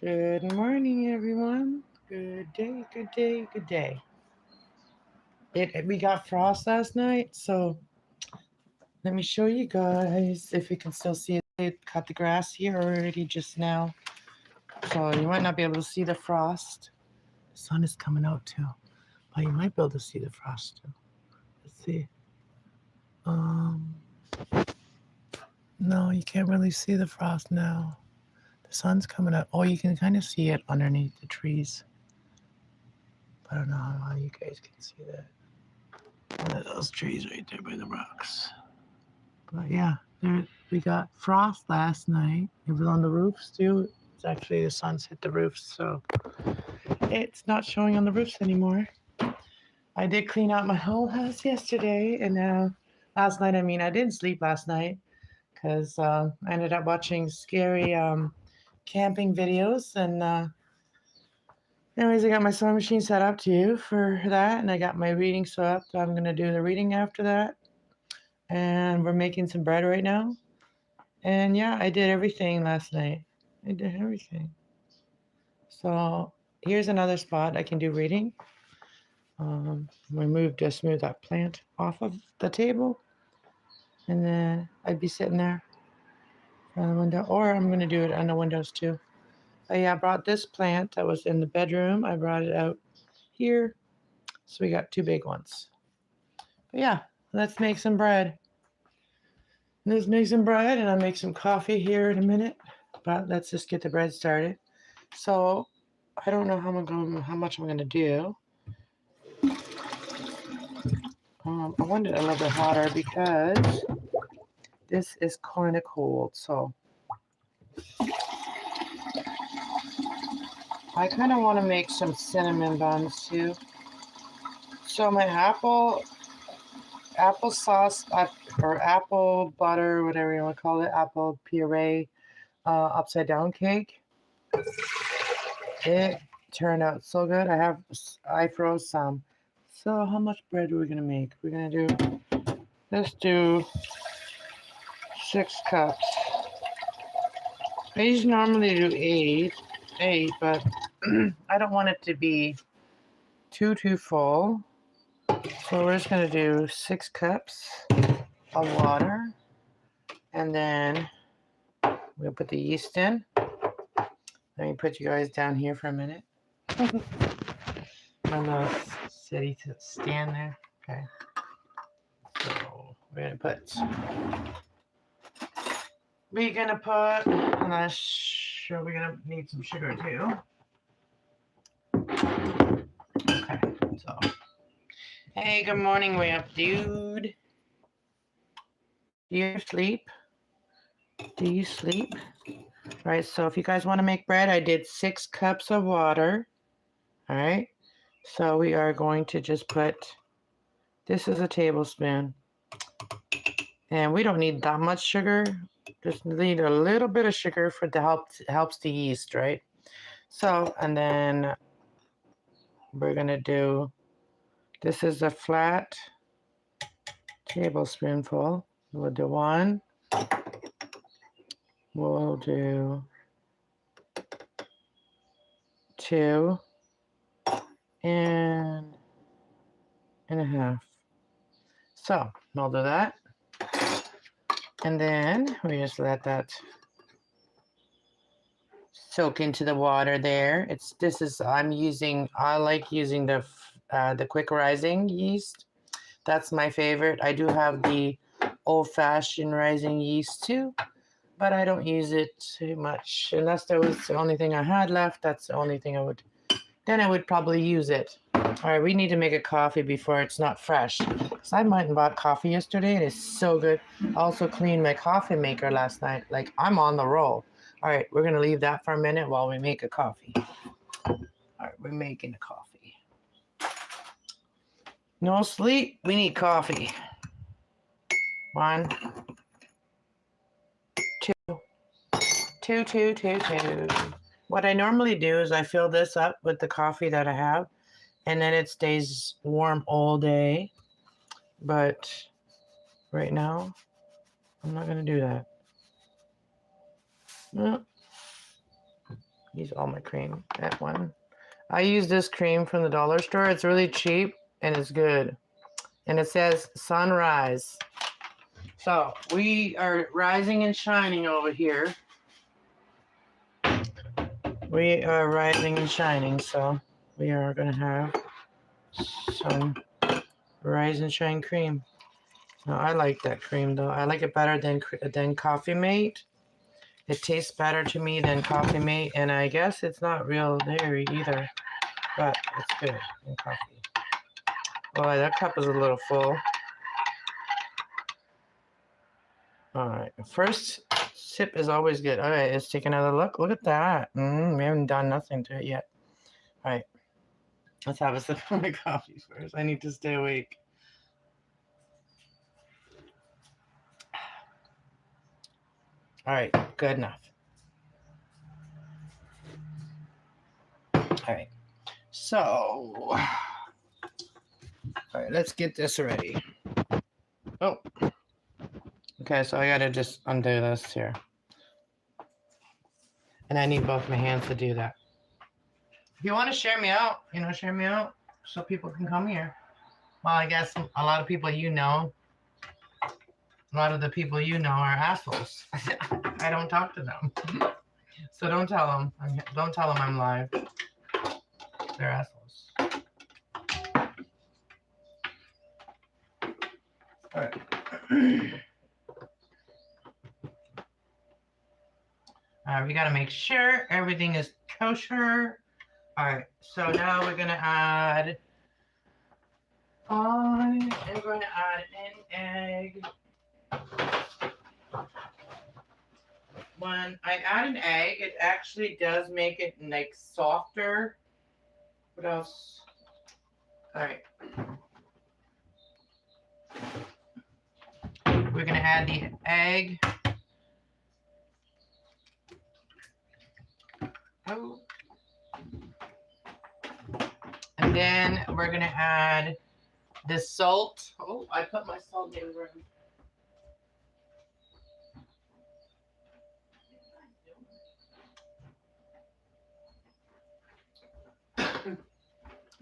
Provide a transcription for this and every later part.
Good morning, everyone. Good day, good day, good day. We got frost last night, so let me show you guys if you can still see it. They cut the grass here already just now, so you might not be able to see the frost. The sun is coming out too, but you might be able to see the frost too. Let's see. Um, no, you can't really see the frost now. The sun's coming out. Oh, you can kind of see it underneath the trees. But I don't know how you guys can see that. One of those trees right there by the rocks. But yeah, we got frost last night. It was on the roofs too. It's actually the sun's hit the roofs, so it's not showing on the roofs anymore. I did clean out my whole house yesterday, and last night. I mean, I didn't sleep last night because I ended up watching scary camping videos. And anyways, I got my sewing machine set up too for that, and I got my reading set up. So I'm gonna do the reading after that, and we're making some bread right now. And yeah, I did everything last night. I did everything. So here's another spot I can do reading. Just move that plant off of the table, and then I'd be sitting there on the window, or I'm gonna do it on the windows too. But yeah, I brought this plant that was in the bedroom. I brought it out here, so we got two big ones. But yeah, let's make some bread. Let's make some bread, and I'll make some coffee here in a minute. But let's just get the bread started. So I don't know how much I'm gonna do. I want it a little bit hotter because this is kind of cold. So I kind of want to make some cinnamon buns too. So my apple sauce or apple butter, whatever you want to call it, apple puree, upside down cake. It turned out so good. I froze some. So how much bread are we gonna make? Let's do 6 cups. I usually normally do eight, but I don't want it to be too full. So we're just gonna do 6 cups of water, and then we'll put the yeast in. Let me put you guys down here for a minute. My little city to stand there. Okay. So we're gonna put, and I'm sure we're gonna need some sugar too. Okay, so hey, good morning, way up, dude. Do you sleep? Do you sleep? Right, so if you guys want to make bread, I did 6 cups of water. All right, so we are going to just put, this is a tablespoon, and we don't need that much sugar. Just need a little bit of sugar for the helps the yeast, right? So, and then we're gonna do, this is a flat tablespoonful. We'll do 1. We'll do 2 and a half. So we'll do that, and then we just let that soak into the water there. I like using the quick rising yeast. That's my favorite. I do have the old-fashioned rising yeast too, but I don't use it too much unless there was the only thing I had left. That's the only thing I would probably use it. All right, we need to make a coffee before it's not fresh. Because I went and bought coffee yesterday. It is so good. I also cleaned my coffee maker last night. Like, I'm on the roll. All right, we're going to leave that for a minute while we make a coffee. All right, we're making a coffee. No sleep. We need coffee. 1, 2, 2, 2, 2, 2. What I normally do is I fill this up with the coffee that I have, and then it stays warm all day. But right now, I'm not going to do that. No. use all my cream at one. I use this cream from the dollar store. It's really cheap and it's good. And it says sunrise. So we are rising and shining over here. We are rising and shining, so we are going to have some Rise and Shine cream. Now, I like that cream, though. I like it better than Coffee Mate. It tastes better to me than Coffee Mate, and I guess it's not real dairy either, but it's good in coffee. Boy, that cup is a little full. All right, first sip is always good. All right, let's take another look. Look at that. We haven't done nothing to it yet. All right, let's have a sip of my coffee first. I need to stay awake. All right, good enough. All right, so, all right, let's get this ready. Oh, okay, so I gotta just undo this here. And I need both my hands to do that. If you want to share me out, share me out so people can come here. Well, I guess a lot of people a lot of the people are assholes. I don't talk to them. So don't tell them. Don't tell them I'm live. They're assholes. All right. We got to make sure everything is kosher. All right, so now we're going to add, I'm going to add an egg. When I add an egg, it actually does make it like softer. What else? All right. We're going to add the egg. Oh. And then we're going to add the salt. Oh, I put my salt in the room.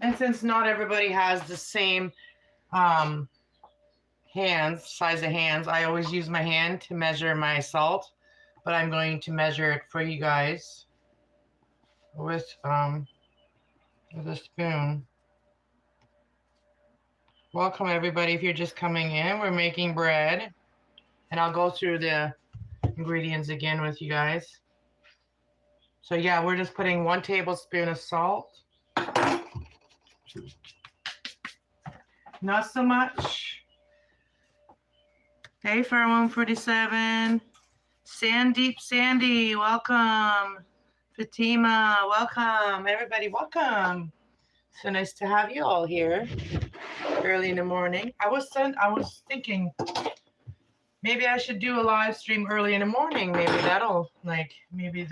And since not everybody has the same size of hands, I always use my hand to measure my salt, but I'm going to measure it for you guys with a spoon. Welcome everybody. If you're just coming in, we're making bread, and I'll go through the ingredients again with you guys. So yeah, we're just putting 1 tablespoon of salt. Not so much. Hey, Fire 147. Sandy, welcome. Fatima, welcome. Everybody, welcome. So nice to have you all here early in the morning. I was thinking maybe I should do a live stream early in the morning. Maybe that'll maybe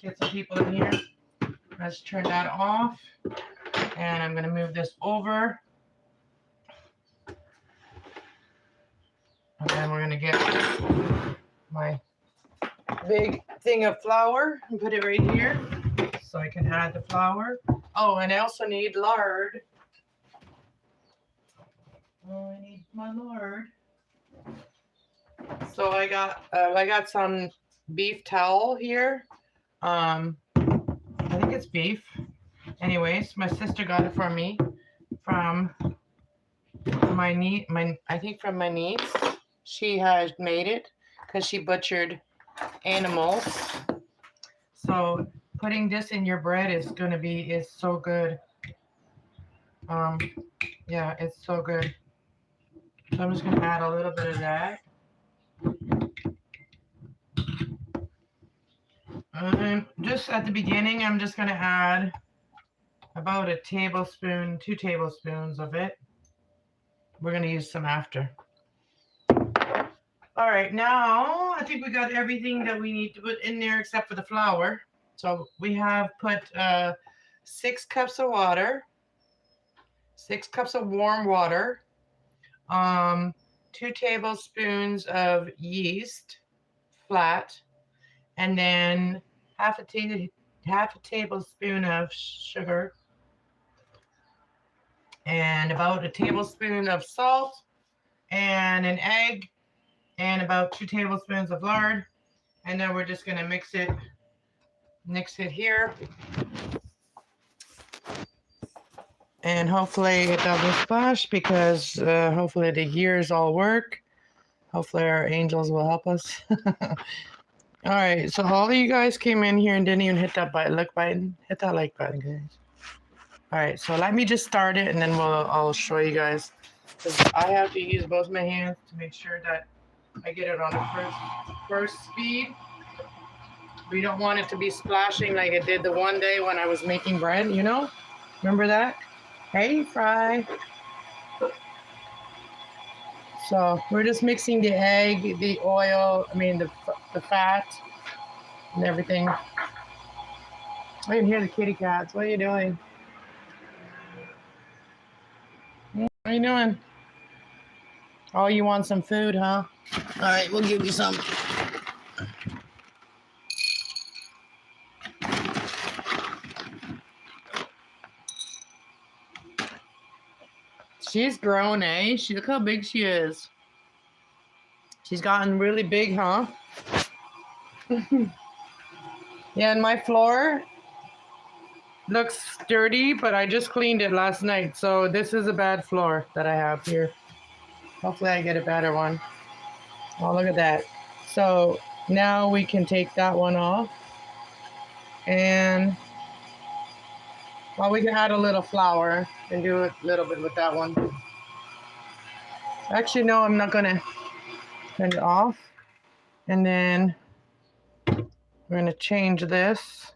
get some people in here. Let's turn that off. And I'm going to move this over. And then we're going to get my big thing of flour and put it right here so I can add the flour. Oh, and I also need lard. Oh, I need my lard. So I got some beef towel here. I think it's beef. Anyways, my sister got it for me from my niece. From my niece. She has made it because she butchered animals. So putting this in your bread is so good. Yeah, it's so good. So I'm just gonna add a little bit of that. Just at the beginning, I'm just gonna add about 2 tablespoons of it. We're gonna use some after. All right, now I think we got everything that we need to put in there except for the flour. So we have put 6 cups of water, 6 cups of warm water, 2 tablespoons of yeast, flat, and then half a tablespoon of sugar, and about a tablespoon of salt, and an egg, and about 2 tablespoons of lard. And then we're just gonna mix it here, and hopefully it doesn't splash, because hopefully the gears all work. Hopefully our angels will help us. All right, so all of you guys came in here and didn't even hit that like button. Hit that like button, guys. All right, so let me just start it, and then I'll show you guys. Because I have to use both my hands to make sure that I get it on the first speed. We don't want it to be splashing like it did the one day when I was making bread, you know? Remember that? Hey, Fry. So we're just mixing the egg, the oil, the fat, and everything. I can hear the kitty cats. What are you doing? What are you doing? Oh, you want some food, huh? All right, we'll give you some. She's grown, eh? Look how big she is. She's gotten really big, huh? Yeah, and my floor looks dirty, but I just cleaned it last night. So this is a bad floor that I have here. Hopefully I get a better one. Oh, look at that. So now we can take that one off. And well, we can add a little flour and do a little bit with that one. Actually, no, I'm not gonna turn it off. And then we're gonna change this.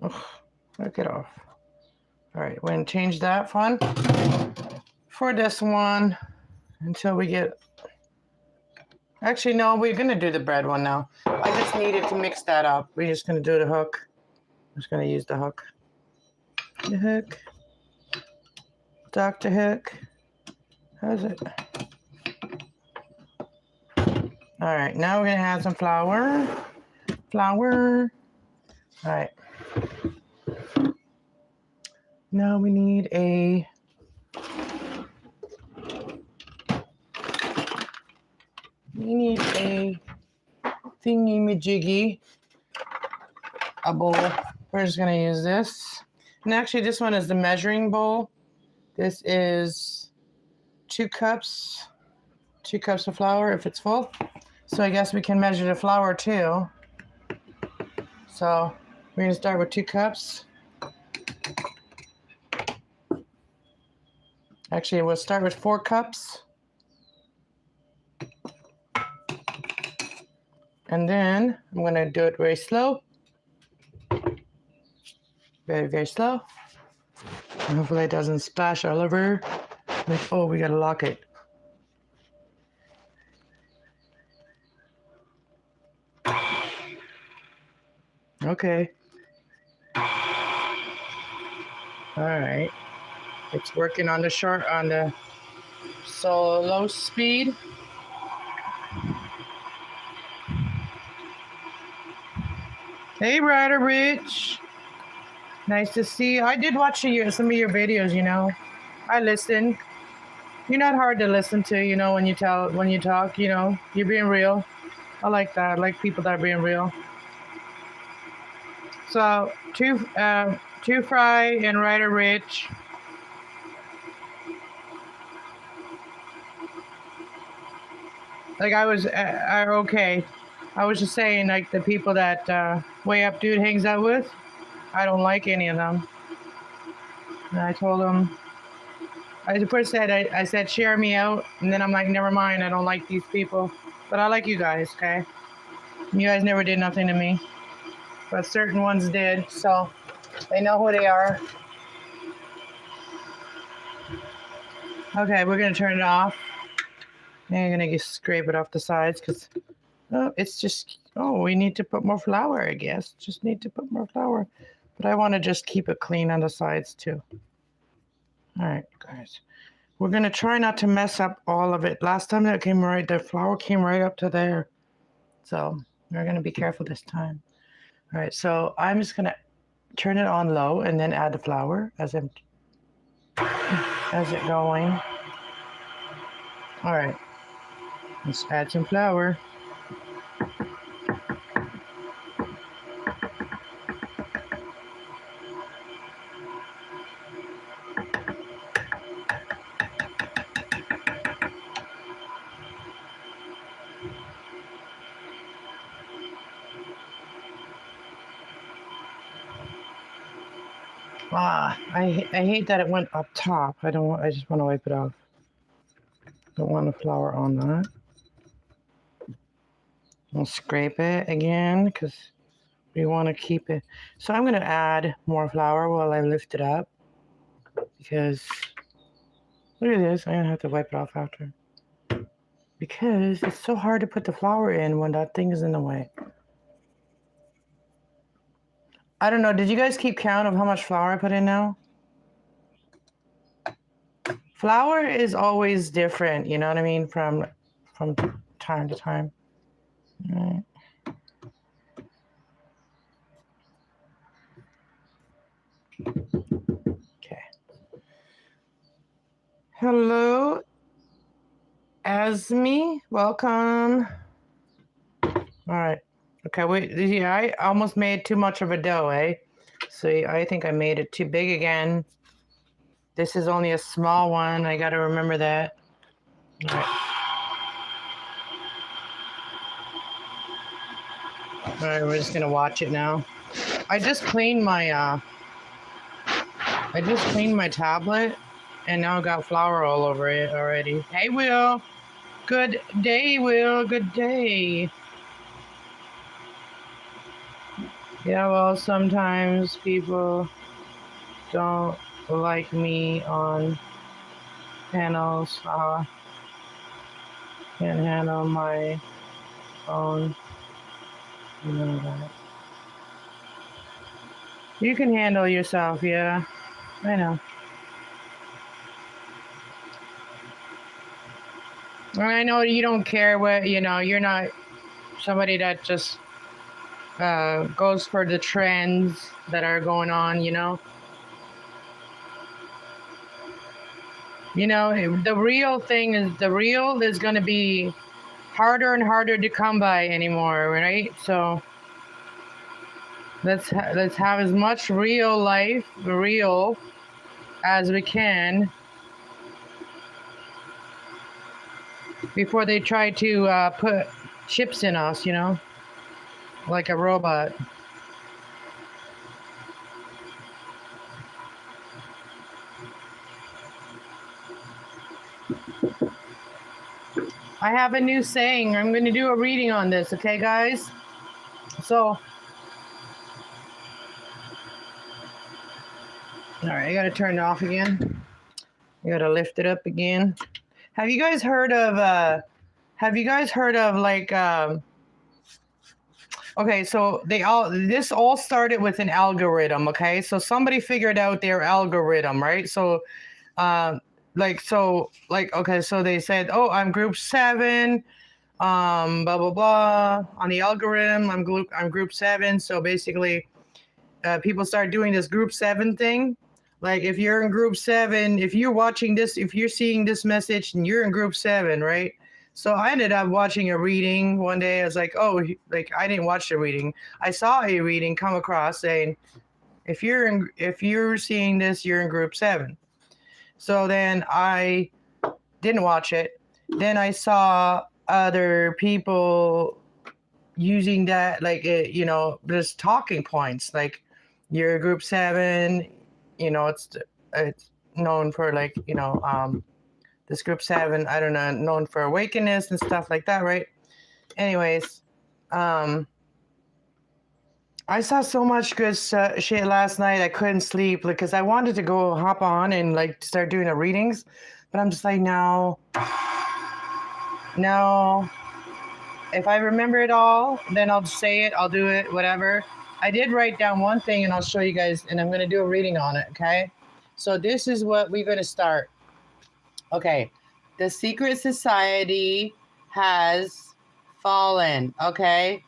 Oh, look it off. All right, we're gonna change that one for this one until we get. Actually, no, we're gonna do the bread one now. I just needed to mix that up. We're just gonna do the hook. I'm just gonna use the hook. The hook. Dr. Hook. How's it? All right, now we're gonna add some flour. Flour. All right. Now we need a thingy-majiggy, a bowl. We're just gonna use this. And actually this one is the measuring bowl. This is 2 cups of flour if it's full. So I guess we can measure the flour too. So we're gonna start with 2 cups. Actually, we'll start with 4 cups. And then I'm gonna do it very slow. Very, very slow. And hopefully it doesn't splash all over. Like, oh, we gotta lock it. Okay. All right. It's working on the slow speed. Hey, Ryder Rich. Nice to see you. I did watch some of your videos, you know. I listen. You're not hard to listen to, you know, when you talk, you know. You're being real. I like that. I like people that are being real. So, two Fry and Ryder Rich. Like okay. I was just saying, like, the people that Way Up Dude hangs out with, I don't like any of them. And I told him, I first said, I said, share me out. And then I'm like, never mind, I don't like these people. But I like you guys, okay? You guys never did nothing to me. But certain ones did, so they know who they are. Okay, we're going to turn it off. And you're going to just scrape it off the sides because it's just, we need to put more flour, I guess. Just need to put more flour. But I want to just keep it clean on the sides too. All right, guys. We're going to try not to mess up all of it. Last time that came right, the flour came right up to there. So we're going to be careful this time. All right, so I'm just going to turn it on low and then add the flour as it going. All right, let's add some flour. I hate that it went up top. I just want to wipe it off. Don't want the flour on that. I'll scrape it again because we want to keep it. So I'm going to add more flour while I lift it up because look at this. I'm going to have to wipe it off after because it's so hard to put the flour in when that thing is in the way. I don't know. Did you guys keep count of how much flour I put in now? Flour is always different, you know what I mean, from time to time. All right. Okay. Hello, Asmi. Welcome. All right. Okay, wait. Yeah, I almost made too much of a dough, eh? So I think I made it too big again. This is only a small one. I got to remember that. All right. All right, we're just gonna watch it now. I just cleaned my tablet, and now I got flour all over it already. Hey, Will. Good day, Will. Good day. Yeah, well, sometimes people don't like me on panels. Can't handle my own. You know that. You can handle yourself, yeah. I know. I know you don't care what, you're not somebody that just goes for the trends that are going on, the real is going to be harder and harder to come by anymore, right? So let's have as much real as we can before they try to put chips in us, like a robot. I have a new saying. I'm going to do a reading on this, okay, guys? So, all right, I got to turn it off again. I got to lift it up again. Have you guys heard of like, okay, so this all started with an algorithm, okay? So somebody figured out their algorithm, right? So, okay, so they said, oh, I'm group 7, blah, blah, blah. On the algorithm, I'm group 7. So basically, people start doing this group 7 thing. Like if you're in group 7, if you're watching this, if you're seeing this message and you're in group 7, right? So I ended up watching a reading one day. I was like, oh, like I didn't watch the reading. I saw a reading come across saying, if you're seeing this, you're in group 7. So then I didn't watch it. Then I saw other people using that, like, just talking points, like you're group 7, it's known for like, this group 7, I don't know, known for awakeness and stuff like that, right? Anyways, I saw so much good shit last night. I couldn't sleep because I wanted to go hop on and like start doing the readings, but I'm just like, no. If I remember it all, then I'll say it. I'll do it, whatever. I did write down one thing, and I'll show you guys, and I'm going to do a reading on it, okay? So this is what we're going to start. Okay. The secret society has fallen, okay?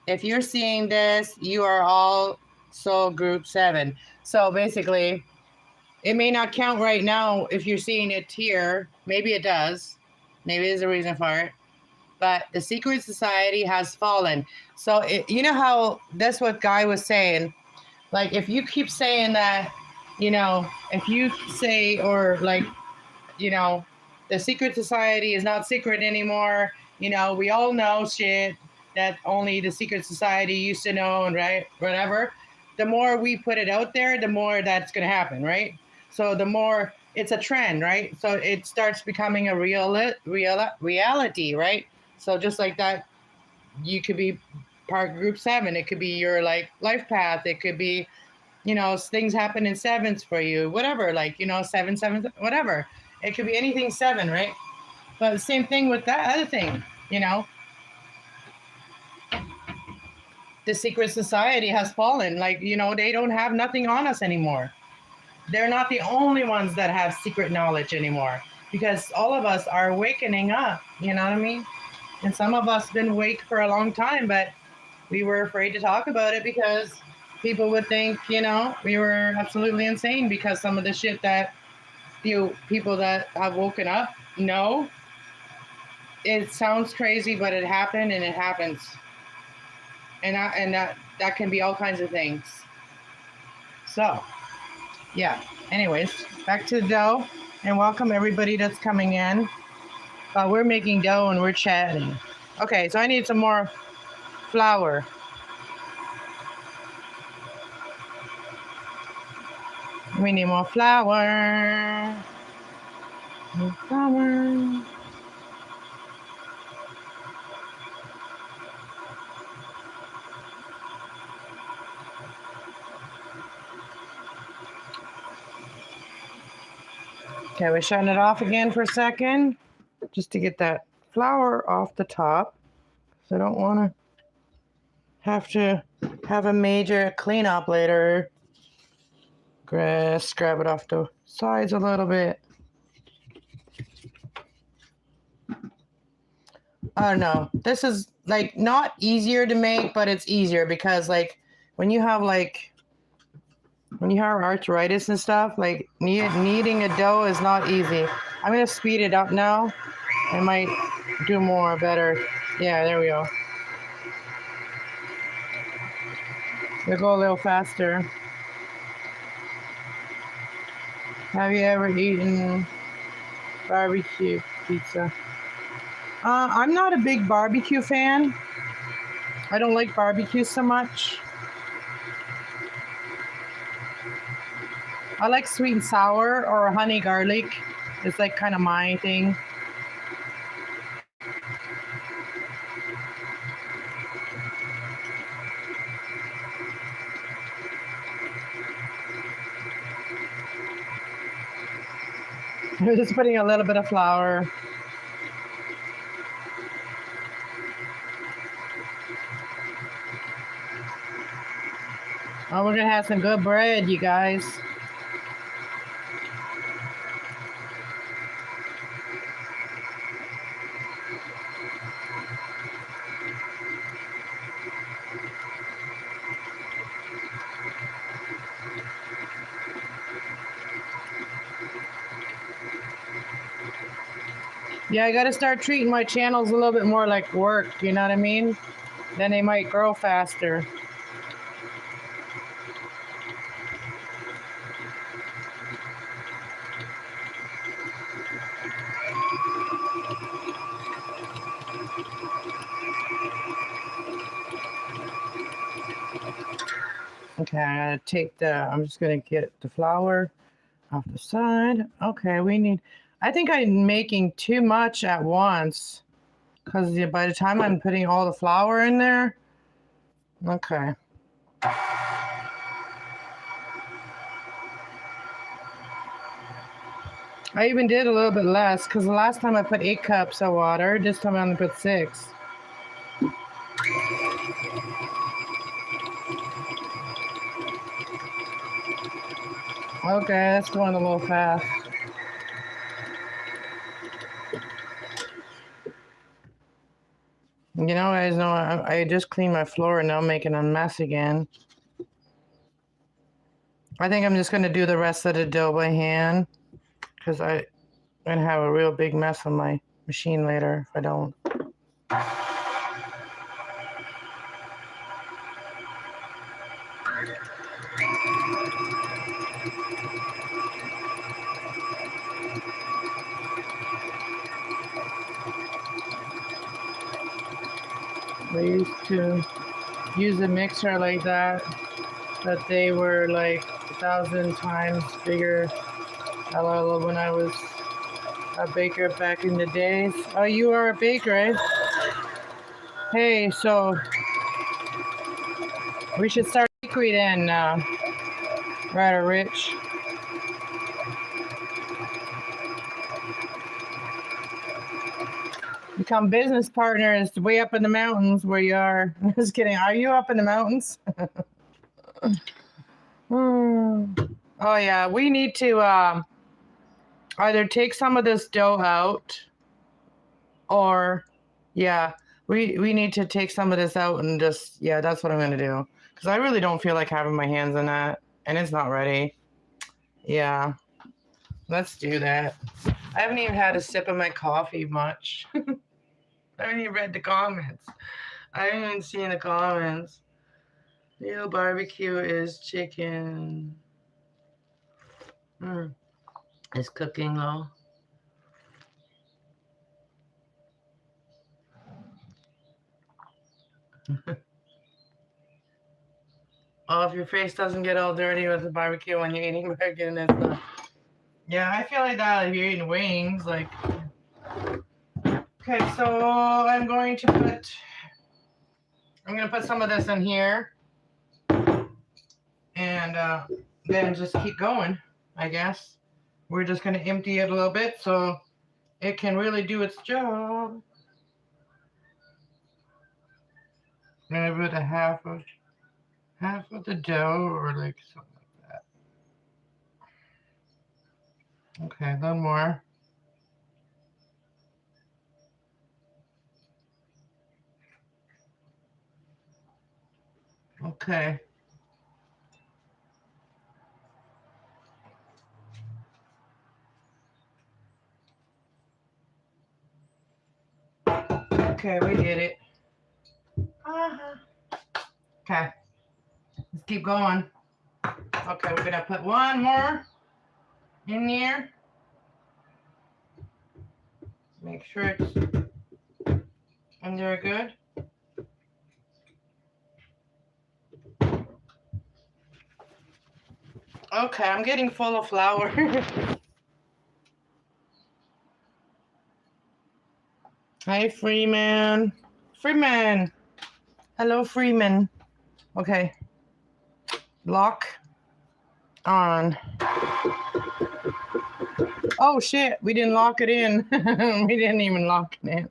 If you're seeing this, you are also group 7. So basically, it may not count right now if you're seeing it here. Maybe it does. Maybe there's a reason for it. But the secret society has fallen. So you know how that's what Guy was saying. Like if you keep saying that, if you say or like, the secret society is not secret anymore. We all know shit that only the secret society used to know and right whatever. The more we put it out there, the more that's gonna happen, right? So the more it's a trend, right? So it starts becoming a reality, right? So just like that, you could be part group 7. It could be your like life path. It could be, things happen in sevens for you, whatever, like, 7, whatever. It could be anything 7, right? But the same thing with that other thing, the secret society has fallen. Like, they don't have nothing on us anymore. They're not the only ones that have secret knowledge anymore because all of us are awakening up, you know what I mean? And some of us been awake for a long time, but we were afraid to talk about it because people would think, we were absolutely insane because some of the shit that people that have woken up know. It sounds crazy, but it happened and it happens. And that can be all kinds of things. So, yeah. Anyways, back to the dough and welcome everybody that's coming in. We're making dough and we're chatting. Okay, so I need some more flour. We need more flour. More flour. Okay, we're shutting it off again for a second just to get that flour off the top. So I don't want to have a major cleanup later. Grab it off the sides a little bit. I don't know. This is like not easier to make, but it's easier because like when you have arthritis and stuff, like kneading a dough is not easy. I'm gonna speed it up now. I might do more better. Yeah, there we go. We'll go a little faster. Have you ever eaten barbecue pizza? I'm not a big barbecue fan. I don't like barbecue so much. I like sweet and sour or honey garlic. It's like kind of my thing. We're just putting a little bit of flour. Oh, we're gonna have some good bread, you guys. Yeah, I gotta start treating my channels a little bit more like work, you know what I mean? Then they might grow faster. Okay, I'm just gonna get the flour off the side. Okay, I think I'm making too much at once because by the time I'm putting all the flour in there, okay. I even did a little bit less because the last time I put 8 cups of water, this time I only put 6. Okay, that's going a little fast. You know, guys know I just cleaned my floor and now I'm making a mess again. I think I'm just going to do the rest of the dough by hand because I'm going to have a real big mess on my machine later if I don't. I used to use a mixer like that, but they were like 1,000 times bigger. When I was a baker back in the days. Oh, you are a baker, eh? Hey, so we should start bakery then, right, Rich? Become business partners way up in the mountains where you are. Just kidding. Are you up in the mountains? Oh yeah, we need to either take some of this dough out, or yeah, we need to take some of this out and just that's what I'm gonna do because I really don't feel like having my hands in that and it's not ready. Yeah, let's do that. I haven't even had a sip of my coffee much. I haven't even read the comments. I haven't even seen the comments. Real barbecue is chicken. It's cooking though. Oh, if your face doesn't get all dirty with the barbecue when you're eating bacon, it's not. Yeah, I feel like that if you're eating wings, like. Okay, so I'm gonna put some of this in here, and then just keep going. I guess we're just gonna empty it a little bit so it can really do its job. I'm gonna put a half of the dough, or like something like that. Okay, a little more. Okay. Okay, we did it. Okay, let's keep going. Okay, we're gonna put one more in there. Make sure it's in there good. Okay, I'm getting full of flour. Hi, Freeman. Freeman. Hello, Freeman. Okay. Lock on. Oh, shit. We didn't lock it in. We didn't even lock it in.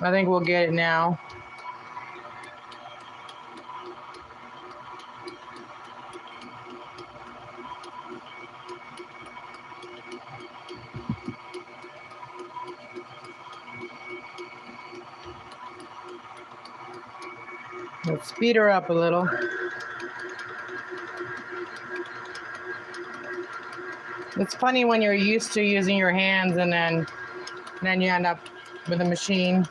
I think we'll get it now. Let's speed her up a little. It's funny when you're used to using your hands and then you end up with a machine.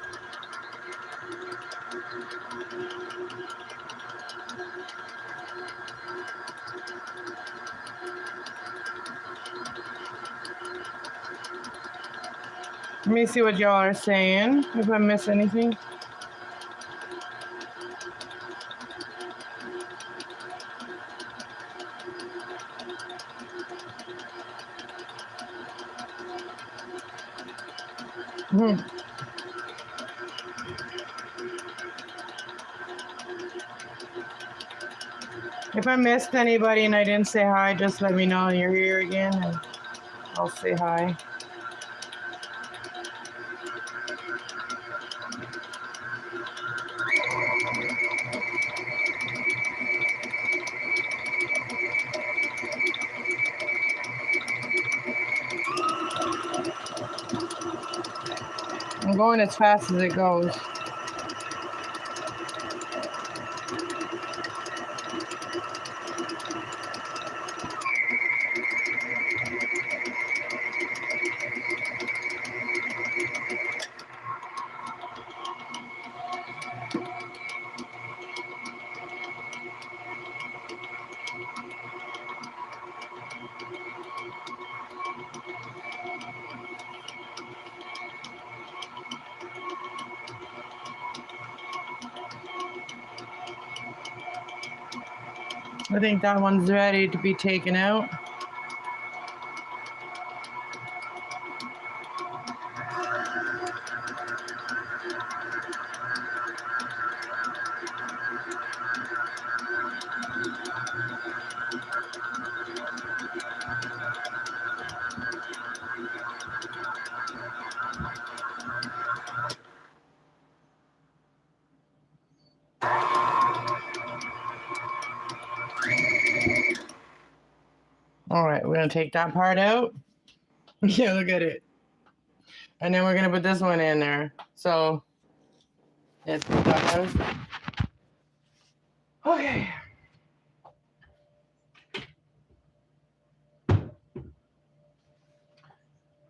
Let me see what y'all are saying, if I miss anything. If I missed anybody and I didn't say hi, just let me know you're here again and I'll say hi. going as fast as it goes. I think that one's ready to be taken out. All right, we're gonna take that part out. Yeah, look at it. And then we're gonna put this one in there. So it's done. Okay.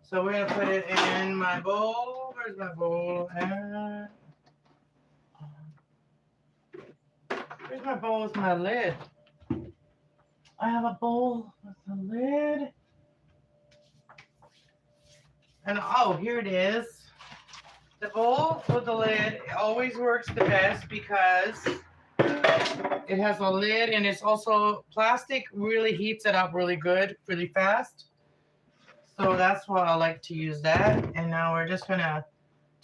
So we're gonna put it in my bowl. Where's my bowl at? Where's my bowl with my lid? I have a bowl with a lid. And oh, here it is. The bowl with the lid always works the best because it has a lid and it's also plastic, really heats it up really good, really fast. So that's why I like to use that. And now we're just gonna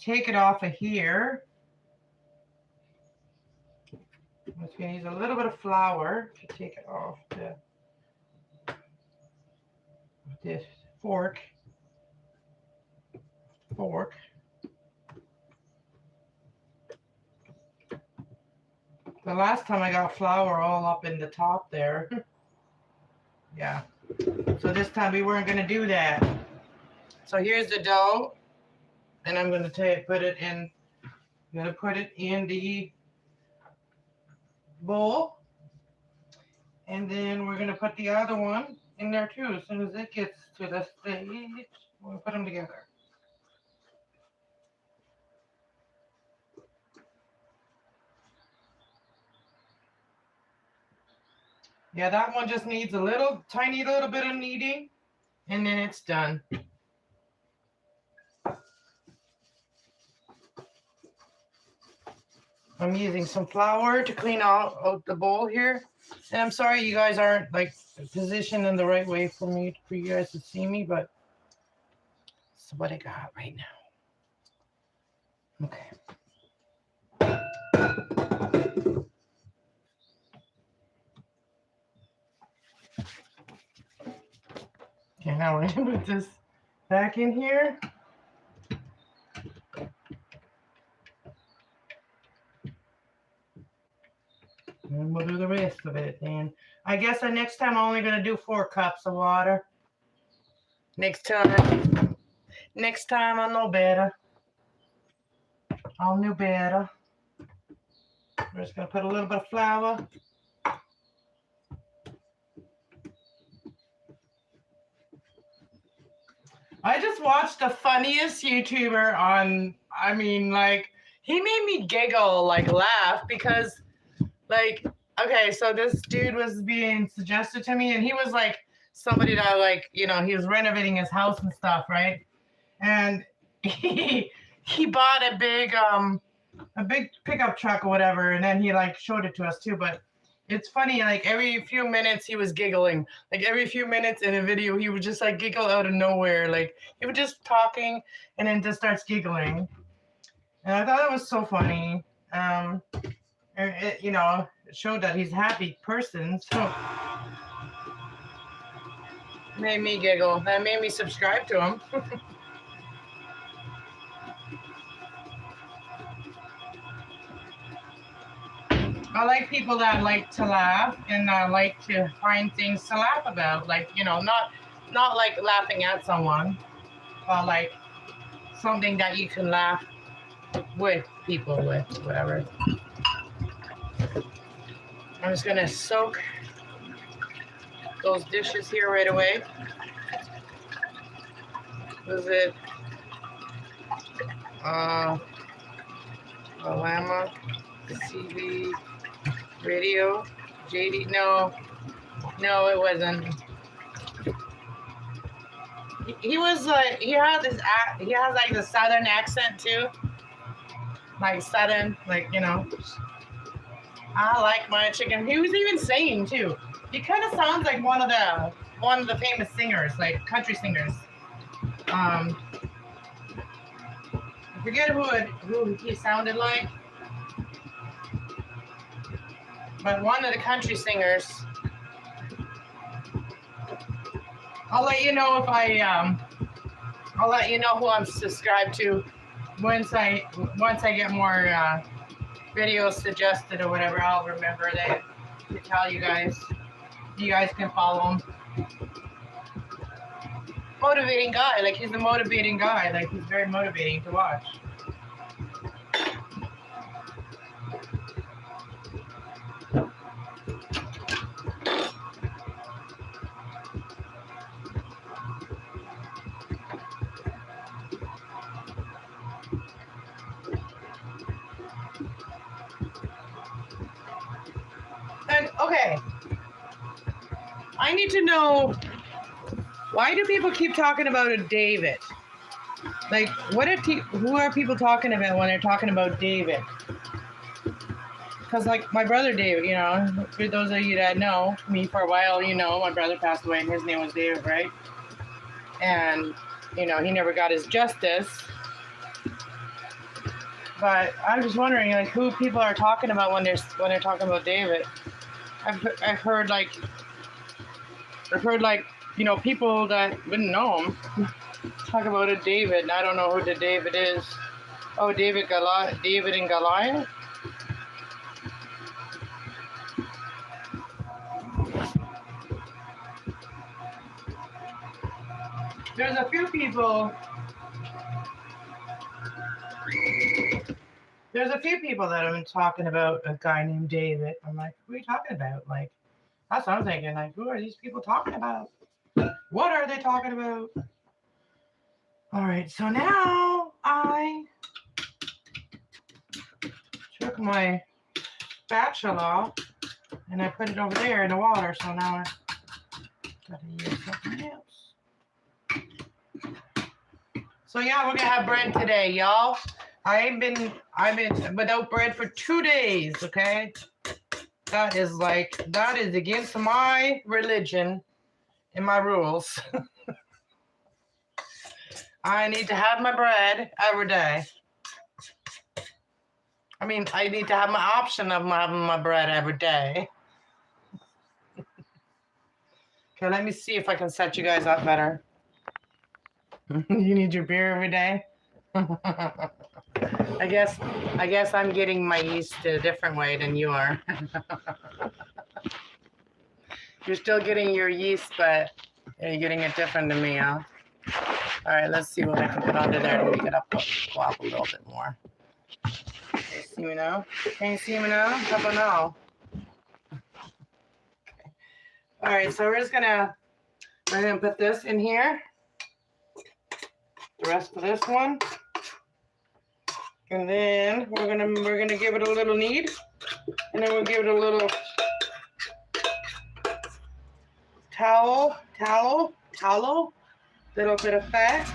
take it off of here. I'm just gonna use a little bit of flour to take it off this fork. The last time I got flour all up in the top there. Yeah. So this time we weren't gonna do that. So here's the dough, and I'm gonna put it in. I'm gonna put it in the bowl, and then we're gonna put the other one in there too. As soon as it gets to the stage, we'll put them together. Yeah, that one just needs a little, tiny little bit of kneading, and then it's done. I'm using some flour to clean out the bowl here. And I'm sorry you guys aren't like positioned in the right way for you guys to see me, but it's what I got right now. Okay. Okay, now we're gonna put this back in here. And we'll do the rest of it. And I guess the next time I'm only gonna do 4 cups of water. Next time I'll know better. I'll know better. We're just gonna put a little bit of flour. I just watched the funniest YouTuber on, I mean, like, he made me giggle, like, laugh, because, like, okay, so this dude was being suggested to me, and he was, like, somebody that, like, you know, he was renovating his house and stuff, right? And he bought a big pickup truck or whatever, and then he, like, showed it to us, too, but it's funny, like every few minutes he was giggling. Like every few minutes in a video, he would just like giggle out of nowhere. Like he was just talking and then just starts giggling. And I thought it was so funny. It, you know, it showed that he's a happy person. So it made me giggle. That made me subscribe to him. I like people that like to laugh and like to find things to laugh about. Like, you know, not like laughing at someone, but like something that you can laugh with people, with whatever. I'm just gonna soak those dishes here right away. Was it Alama, CV, radio, JD? No, it wasn't. He was like, he has like the southern accent too, like southern, like, you know. I like my chicken. He was even singing too. He kind of sounds like one of the famous singers, like country singers. I forget who he sounded like, but one of the country singers. I'll let you know if I'll let you know who I'm subscribed to once I get more videos suggested or whatever. I'll remember that to tell you guys. You guys can follow him. Motivating guy, like he's a motivating guy, like he's very motivating to watch. And okay, I need to know, why do people keep talking about a David? Like, who are people talking about when they're talking about David? Because, like, my brother David, you know, for those of you that know me for a while, you know, my brother passed away and his name was David, right? And, you know, he never got his justice. But I'm just wondering, like, who people are talking about when they're talking about David. I've heard like, you know, people that wouldn't know him talk about a David, and I don't know who the David is. Oh, David and Goliath? There's a few people that have been talking about a guy named David. I'm like, who are you talking about? Like, that's what I'm thinking. Like, who are these people talking about? What are they talking about? All right, so now I took my spatula and I put it over there in the water. So now I gotta use something else. So yeah, we're gonna have bread today, y'all. I've been without bread for 2 days. Okay, that is against my religion and my rules. I need to have my bread every day. I mean, I need to have my option of having my bread every day. Okay, let me see if I can set you guys up better. You need your beer every day? I guess I'm getting my yeast a different way than you are. You're still getting your yeast, but you're getting it different than me, huh? All right, let's see what I can put under there to make it go up a little bit more. Can you see me now? Can you see me now? How about now? Okay. All right, so we're gonna put this in here. The rest of this one. And then we're gonna give it a little knead. And then we'll give it a little tallow, little bit of fat.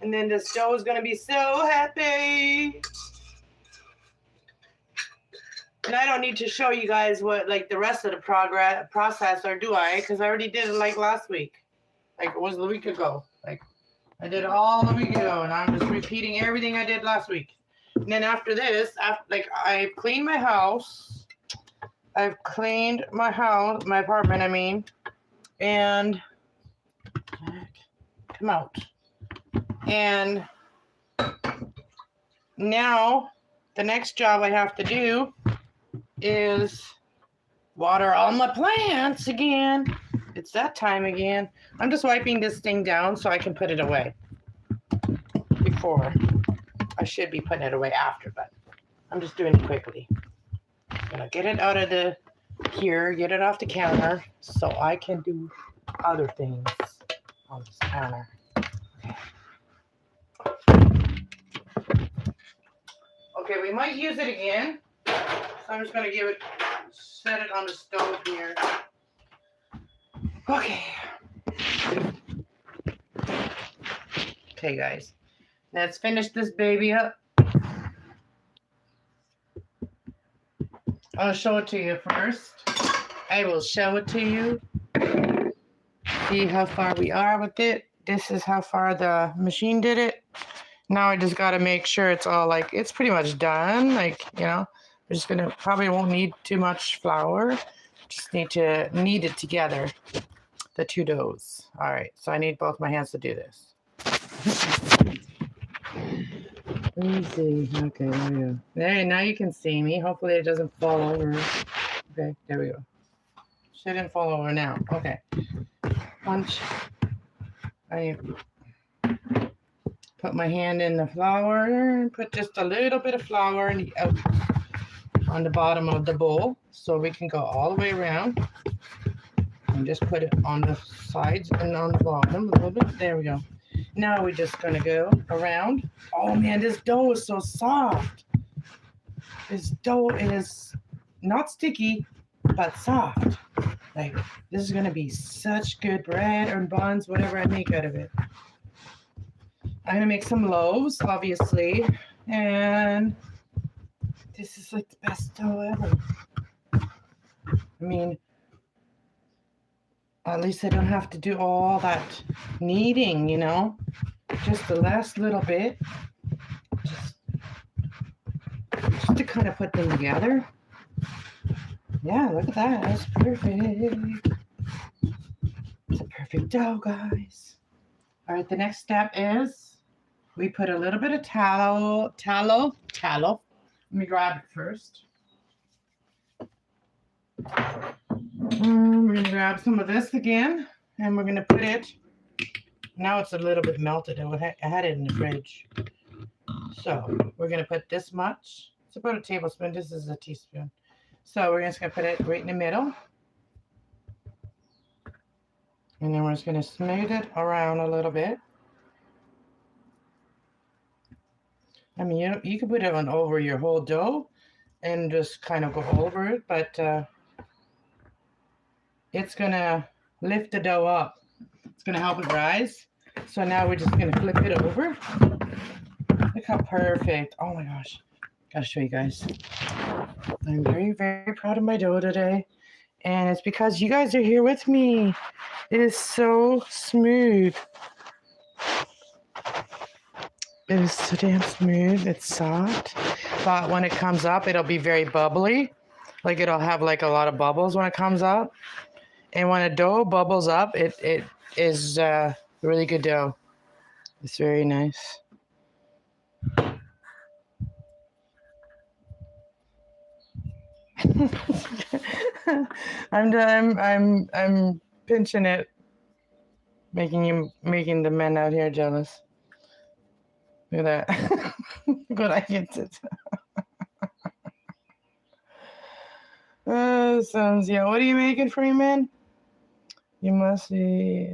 And then the dough is gonna be so happy. And I don't need to show you guys what like the rest of the process, or do I? Because I already did it like last week. Like it was a week ago. Like I did it all a week ago, and I'm just repeating everything I did last week. And then after this, I've cleaned my house. I've cleaned my apartment, I mean, and come out. And now the next job I have to do is water all my plants again. It's that time again. I'm just wiping this thing down so I can put it away. before. I should be putting it away after, but I'm just doing it quickly. I'm gonna get it out of the here, get it off the counter so I can do other things on this counter. Okay, we might use it again. So I'm just gonna set it on the stove here. Okay. Okay, guys. Let's finish this baby up. I'll show it to you first. I will show it to you. See how far we are with it. This is how far the machine did it. Now I just got to make sure it's all like, it's pretty much done. Like, you know, we're just going to, probably won't need too much flour. Just need to knead it together, the two doughs. All right, so I need both my hands to do this. Let me see. Okay, there we go. There, now you can see me. Hopefully it doesn't fall over. Okay, there we go. Shouldn't fall over now. Okay. Punch. I put my hand in the flour and put just a little bit of flour on the bottom of the bowl so we can go all the way around. And just put it on the sides and on the bottom a little bit. There we go. Now we're just going to go around. Oh man, this dough is so soft. This dough is not sticky, but soft. Like, this is going to be such good bread or buns, whatever I make out of it. I'm going to make some loaves, obviously. And this is like the best dough ever. I mean, at least I don't have to do all that kneading, you know. Just the last little bit. Just to kind of put them together. Yeah, look at that. That's perfect. It's a perfect dough, guys. All right, the next step is we put a little bit of tallow. Let me grab it first. We're going to grab some of this again, and we're going to put it. Now it's a little bit melted. I had it in the fridge. So we're going to put this much. It's about a tablespoon. This is a teaspoon. So we're just going to put it right in the middle. And then we're just going to smooth it around a little bit. I mean, you can put it on over your whole dough and just kind of go over it, but it's going to lift the dough up. It's going to help it rise. So now we're just going to flip it over. Look how perfect. Oh my gosh. Gotta show you guys. I'm very, very proud of my dough today. And it's because you guys are here with me. It is so smooth. It is so damn smooth. It's soft. But when it comes up, it'll be very bubbly. Like it'll have like a lot of bubbles when it comes up. And when a dough bubbles up, it is really good dough. It's very nice. I'm pinching it, making the men out here jealous. Look at that. Good, I get it. Sounds, yeah. What are you making for me, man? You must be.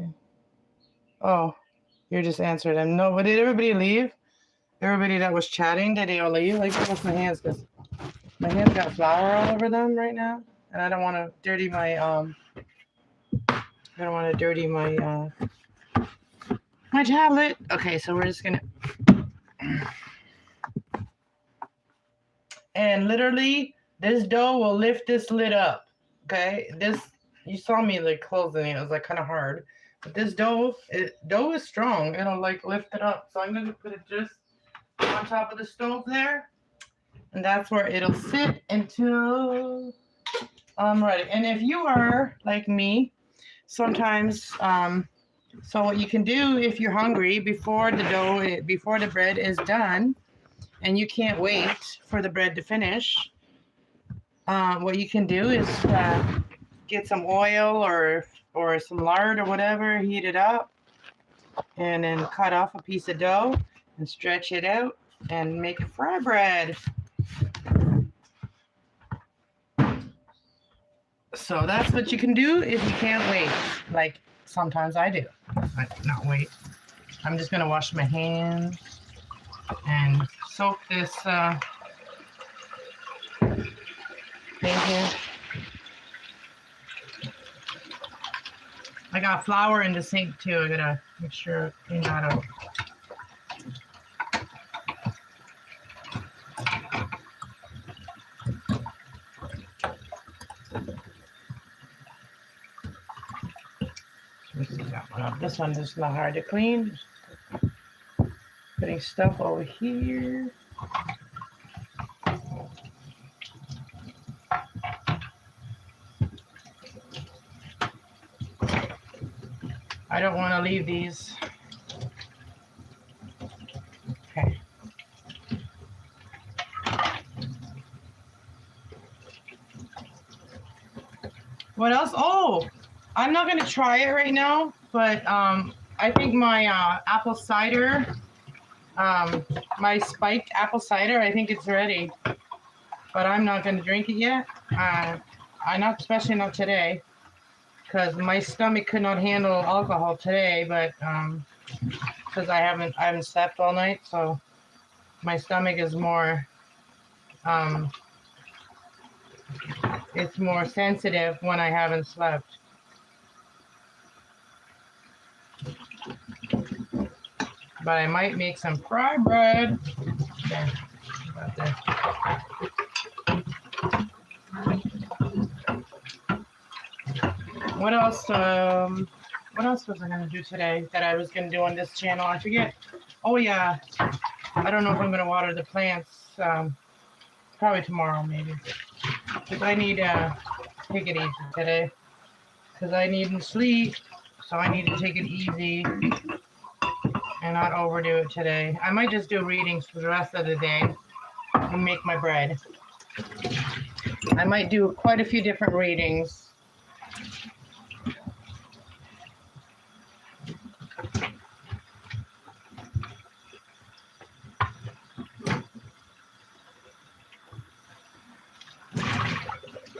Oh, you just answered him. No, but did everybody leave? Everybody that was chatting, did they all leave? Like, I wash my hands because my hands got flour all over them right now, and I don't want to dirty my my tablet. Okay, so we're just gonna. And literally, this dough will lift this lid up. Okay, you saw me like closing it. It was like kind of hard, but this dough is strong. It'll like lift it up. So I'm gonna put it just on top of the stove there, and that's where it'll sit until I'm ready. And if you are like me, sometimes so what you can do if you're hungry before the bread is done, and you can't wait for the bread to finish, what you can do is get some oil or some lard or whatever, heat it up, and then cut off a piece of dough and stretch it out and make fry bread. So that's what you can do if you can't wait. Like sometimes I do. Not wait. I'm just gonna wash my hands and soak this thing here. I got flour in the sink too. I gotta make sure I clean that out. This one is not hard to clean. Putting stuff over here. I don't want to leave these. Okay. What else? Oh, I'm not going to try it right now, but I think my apple cider, my spiked apple cider, I think it's ready. But I'm not going to drink it yet. Especially not today, because my stomach could not handle alcohol today. But because I haven't slept all night, so my stomach is more it's more sensitive when I haven't slept. But I might make some fry bread. There. About there. What else? What else was I gonna do today that I was gonna do on this channel? I forget. Oh yeah, I don't know if I'm gonna water the plants. Probably tomorrow, maybe. Because I need to take it easy today. Because I need to sleep, so I need to take it easy and not overdo it today. I might just do readings for the rest of the day and make my bread. I might do quite a few different readings.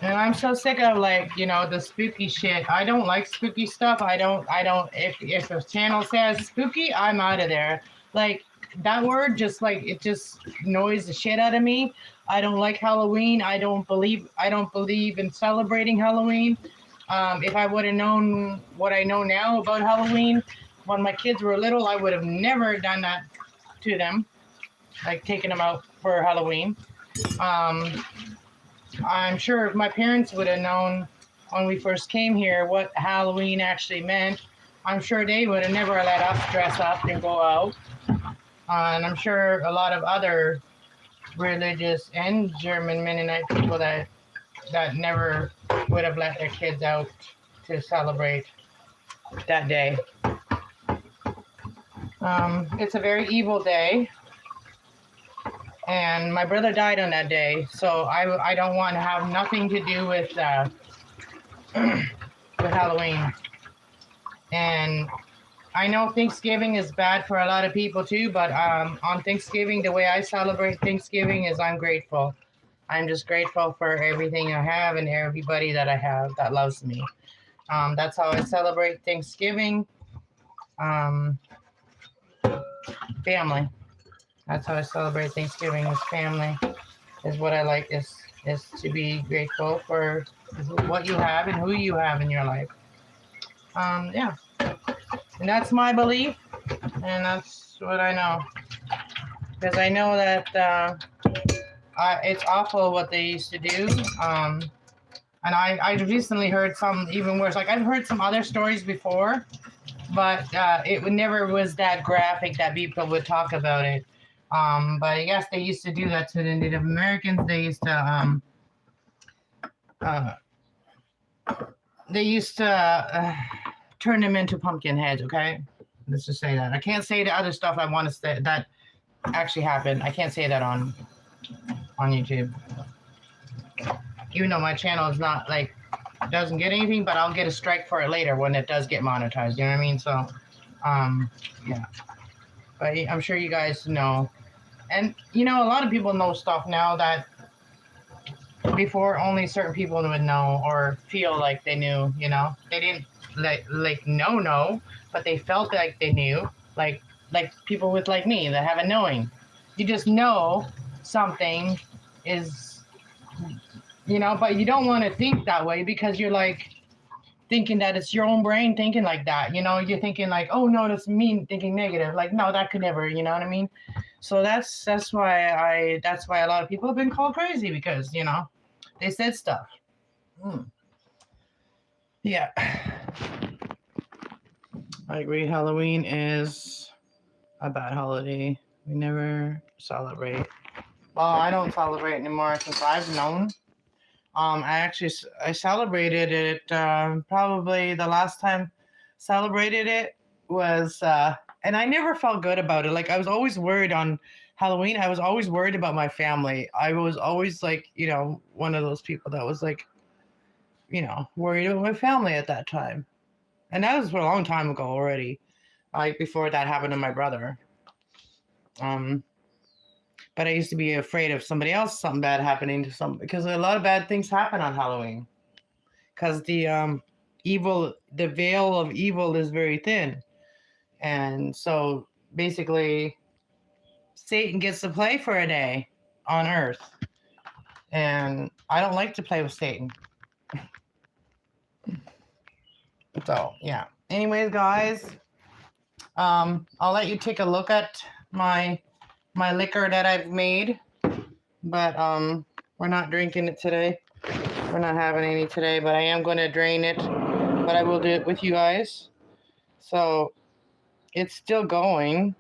And I'm so sick of the spooky shit. I don't like spooky stuff. I don't if a channel says spooky, I'm out of there. Like that word just it just annoys the shit out of me. I don't like Halloween. I don't believe in celebrating Halloween. If I would have known what I know now about Halloween when my kids were little, I would have never done that to them, like taking them out for Halloween. I'm sure if my parents would have known when we first came here what Halloween actually meant, I'm sure they would have never let us dress up and go out. And I'm sure a lot of other religious and German Mennonite people that never would have let their kids out to celebrate that day. It's a very evil day. And my brother died on that day, so I don't want to have nothing to do with with Halloween. And I know Thanksgiving is bad for a lot of people too, but on Thanksgiving, the way I celebrate Thanksgiving is I'm grateful. I'm just grateful for everything I have and everybody that I have that loves me. That's how I celebrate Thanksgiving. Family. That's how I celebrate Thanksgiving is family. Is what I like is to be grateful for what you have and who you have in your life. Yeah. And that's my belief, and that's what I know. Because I know that it's awful what they used to do. And I recently heard some even worse. Like I've heard some other stories before, but it never was that graphic that people would talk about it. But I guess they used to do that to the Native Americans. They used to turn them into pumpkin heads. Okay, let's just say that. I can't say the other stuff I want to say that actually happened. I can't say that on YouTube, even though my channel is not doesn't get anything, but I'll get a strike for it later when it does get monetized. You know what I mean? So, yeah. but I'm sure you guys know. And you know, a lot of people know stuff now that before only certain people would know or feel like they knew. You know, they didn't know, but they felt like they knew. Like people with like me that have a knowing. You just know something is, you know, but you don't want to think that way because you're like thinking that it's your own brain thinking like that. You know, you're thinking like, oh no, that's me thinking negative. Like, no, that could never. You know what I mean? So that's why a lot of people have been called crazy because you know they said stuff. Mm. Yeah, I agree. Halloween is a bad holiday. We never celebrate. Well, I don't celebrate anymore since I've known. I celebrated it. Probably the last time celebrated it was, and I never felt good about it. Like I was always worried on Halloween. I was always worried about my family. I was always like, you know, one of those people that was like, you know, worried about my family at that time. And that was for a long time ago already. Like before that happened to my brother. Um, but I used to be afraid of somebody else, something bad happening to some because a lot of bad things happen on Halloween. Because the veil of evil is very thin, and so basically, Satan gets to play for a day on Earth, and I don't like to play with Satan. So yeah. Anyways, guys, I'll let you take a look at my liquor that I've made, but we're not drinking it today. We're not having any today, but I am going to drain it. But I will do it with you guys. So it's still going,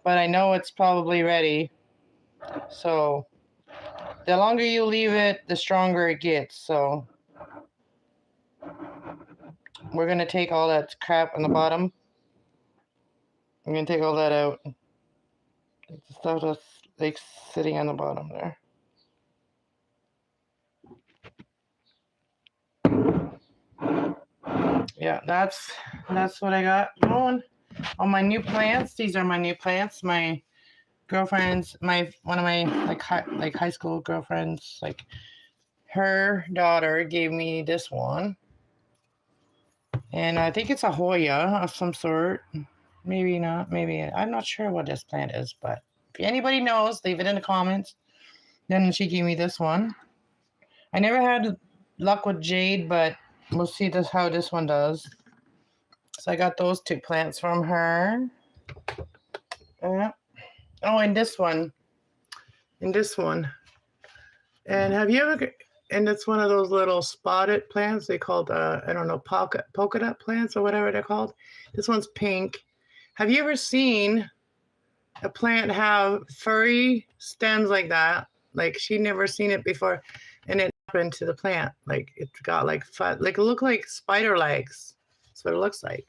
but I know it's probably ready. So the longer you leave it, the stronger it gets. So we're going to take all that crap on the bottom. I'm going to take all that out. The stuff that's like sitting on the bottom there. Yeah, that's what I got going. On my new plants, these are my new plants. My girlfriend's, one of my like high school girlfriends, like her daughter gave me this one, and I think it's a Hoya of some sort. Maybe not. Maybe I'm not sure what this plant is, but if anybody knows, leave it in the comments. Then she gave me this one. I never had luck with jade, but we'll see how this one does. So I got those two plants from her. Yeah. Oh, and this one. And this one. And have you ever? And it's one of those little spotted plants. They called I don't know, polka dot plants or whatever they're called. This one's pink. Have you ever seen a plant have furry stems like that? Like she never seen it before, and it happened to the plant. Like it got like like it looked like spider legs. That's what it looks like.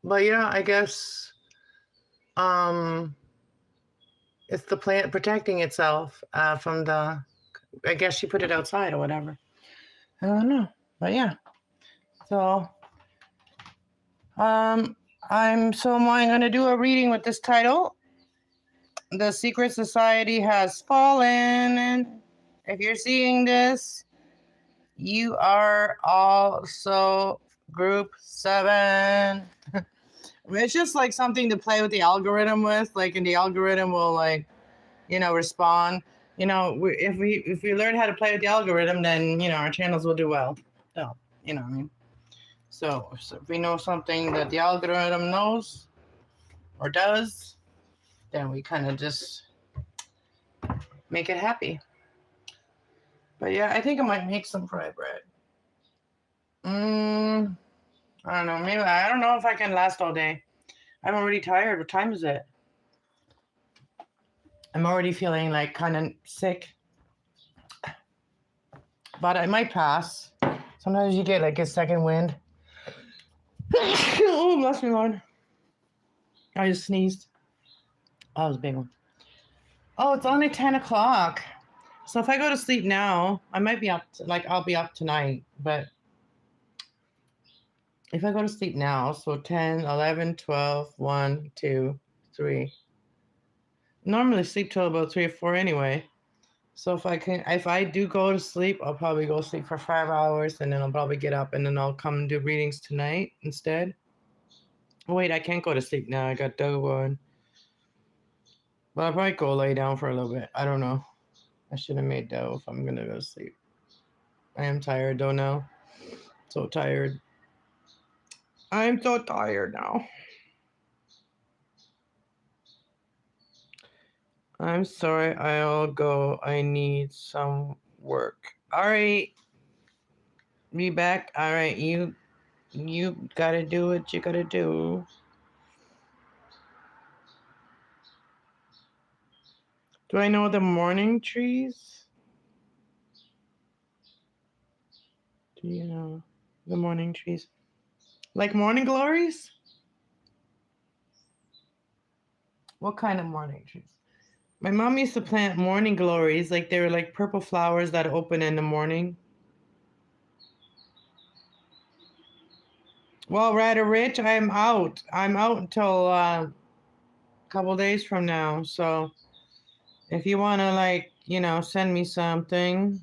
But yeah, I guess it's the plant protecting itself from the. I guess she put it outside or whatever. I don't know, but yeah. So I'm going to do a reading with this title. The secret society has fallen. And if you're seeing this, you are also group 7. It's just like something to play with the algorithm with, like, and the algorithm will like, you know, respond. You know, if we learn how to play with the algorithm, then you know our channels will do well. So you know what I mean. So if we know something that the algorithm knows or does, then we kind of just make it happy. But yeah, I think I might make some fried bread. I don't know. Maybe I don't know if I can last all day. I'm already tired. What time is it? I'm already feeling like kind of sick. But I might pass. Sometimes you get like a second wind. Oh, bless me, Lord. I just sneezed. Oh, that was a big one. Oh, it's only 10 o'clock. So if I go to sleep now, I might be up, I'll be up tonight. But If I go to sleep now, so 10, 11, 12, 1, 2, 3. Normally sleep till about 3 or 4 anyway. So if I do go to sleep, I'll probably go to sleep for 5 hours and then I'll probably get up and then I'll come and do readings tonight instead. Oh, wait, I can't go to sleep now. I got dough on. But I'll probably go lay down for a little bit. I don't know. I should have made dough if I'm going to go to sleep. I am tired though now. So tired. I'm so tired now. I'm sorry. I'll go. I need some work. All right. Be back. All right. You gotta do what you gotta do. Do I know the morning trees? Do you know the morning trees? Like morning glories? What kind of morning trees? My mom used to plant morning glories, like they were like purple flowers that open in the morning. Well, Rather Rich, I'm out. I'm out until a couple days from now. So if you want to, like, send me something,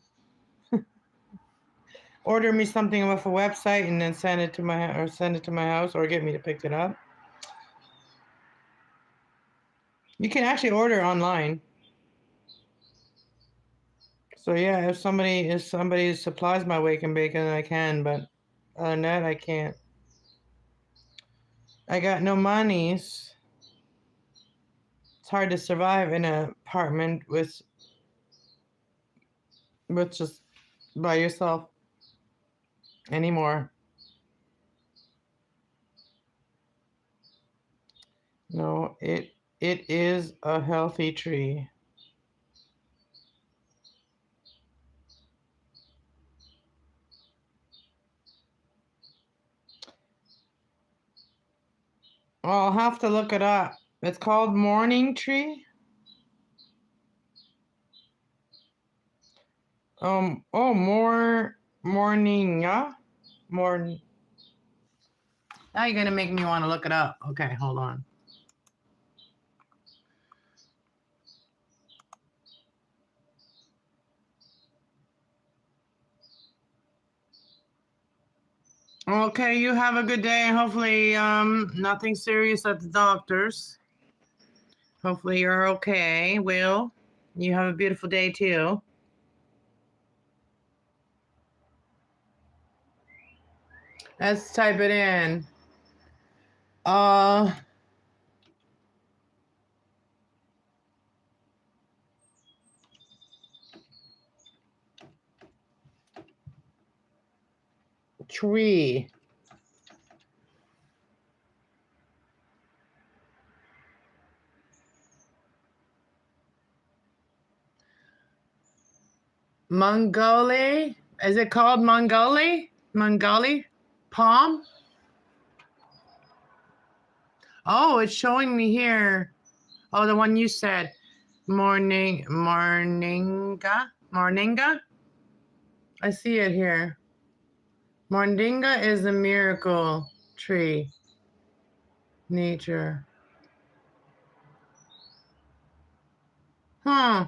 order me something off a website and then send it to my house or get me to pick it up. You can actually order online. So yeah, if somebody supplies my wake and bacon, I can, but other than that, I can't. I got no monies. It's hard to survive in an apartment with just by yourself anymore. No, it is a healthy tree. Well, I'll have to look it up. It's called morning tree. Morninga. Morning. Now you're gonna make me want to look it up. Okay, hold on. Okay, you have a good day. Hopefully, nothing serious at the doctor's. Hopefully you're okay, Will. You have a beautiful day too. Let's type it in. Tree. Mongoli? Is it called Mongoli? Mongoli? Palm? Oh, it's showing me here. Oh, the one you said. Morninga? Morninga? I see it here. Morninga is a miracle tree. Nature. Huh.